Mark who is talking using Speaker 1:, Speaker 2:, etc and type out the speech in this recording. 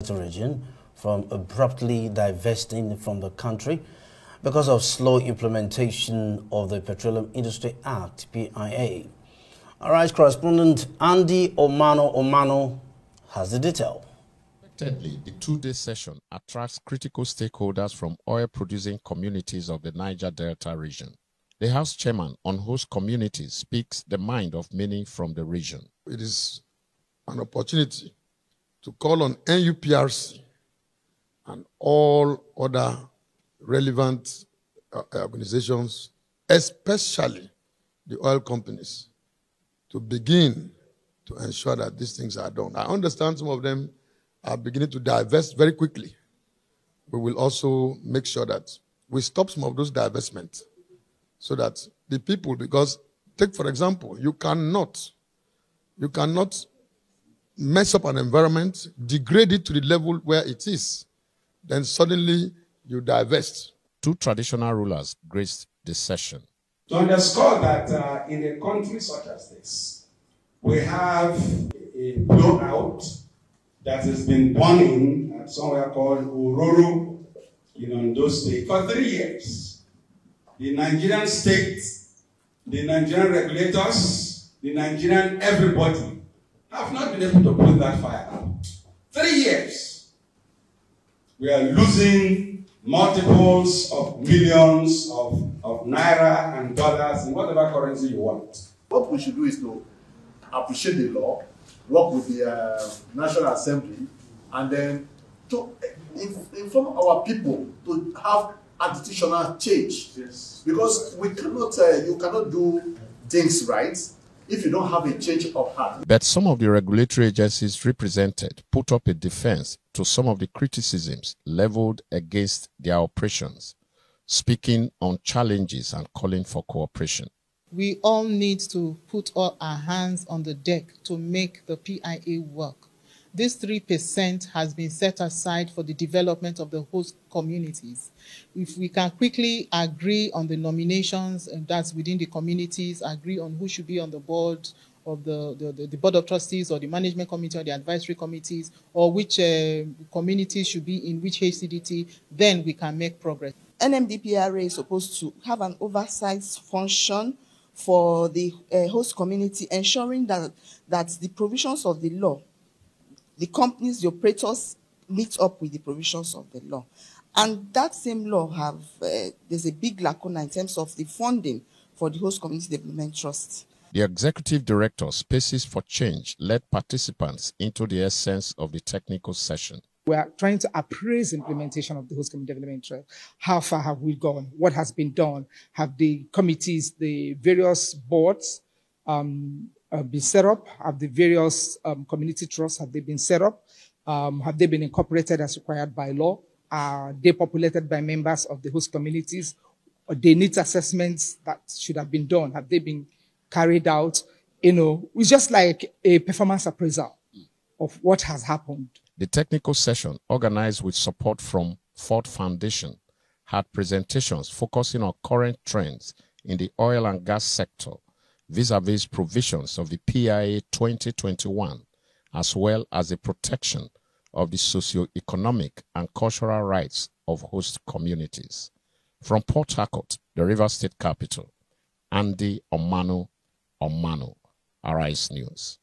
Speaker 1: region from abruptly divesting from the country because of slow implementation of the Petroleum Industry Act, PIA. All right, correspondent Andy Omano has the detail.
Speaker 2: Thirdly, the two-day session attracts critical stakeholders from oil-producing communities of the Niger Delta region. The House chairman on host communities speaks the mind of many from the region.
Speaker 3: It is an opportunity to call on NUPRC and all other relevant organizations, especially the oil companies, to begin to ensure that these things are done. I understand some of them are beginning to divest very quickly. We will also make sure that we stop some of those divestments so that the people, because take for example, you cannot mess up an environment, degrade it to the level where it is, then suddenly you divest.
Speaker 2: Two traditional rulers graced the session.
Speaker 4: To underscore that in a country such as this, we have a blowout that has been burning at somewhere called Ororo in Ondo State for 3 years. The Nigerian state, the Nigerian regulators, the Nigerian everybody have not been able to put that fire out. 3 years. We are losing multiples of millions of naira and dollars in whatever currency you want.
Speaker 5: What we should do is to appreciate the law, work with the National Assembly, and then to inform our people to have additional change. Yes. Because we cannot, you cannot do things right if you don't have a change of heart.
Speaker 2: But some of the regulatory agencies represented put up a defense to some of the criticisms leveled against their operations, speaking on challenges and calling for cooperation.
Speaker 6: We all need to put all our hands on the deck to make the PIA work. This 3% has been set aside for the development of the host communities. If we can quickly agree on the nominations, and that's within the communities, agree on who should be on the board of the board of trustees or the management committee or the advisory committees, or which communities should be in which HCDT, then we can make progress.
Speaker 7: NMDPRA is supposed to have an oversight function for the host community, ensuring that the provisions of the law, the companies, the operators meet up with the provisions of the law. And that same law there's a big lacuna in terms of the funding for the host community development trust.
Speaker 2: The executive director, Spaces for Change, led participants into the essence of the technical session.
Speaker 8: We are trying to appraise implementation of the host community development trust. How far have we gone? What has been done? Have the committees, the various boards been set up? Have the various community trusts, have they been set up? Have they been incorporated as required by law? Are they populated by members of the host communities? Or the needs assessments that should have been done, have they been carried out? You know, it's just like a performance appraisal of what has happened.
Speaker 2: The technical session, organized with support from Ford Foundation, had presentations focusing on current trends in the oil and gas sector, vis-a-vis provisions of the PIA 2021, as well as the protection of the socio-economic and cultural rights of host communities. From Port Harcourt, the River State capital, Andy Omano, Arise News.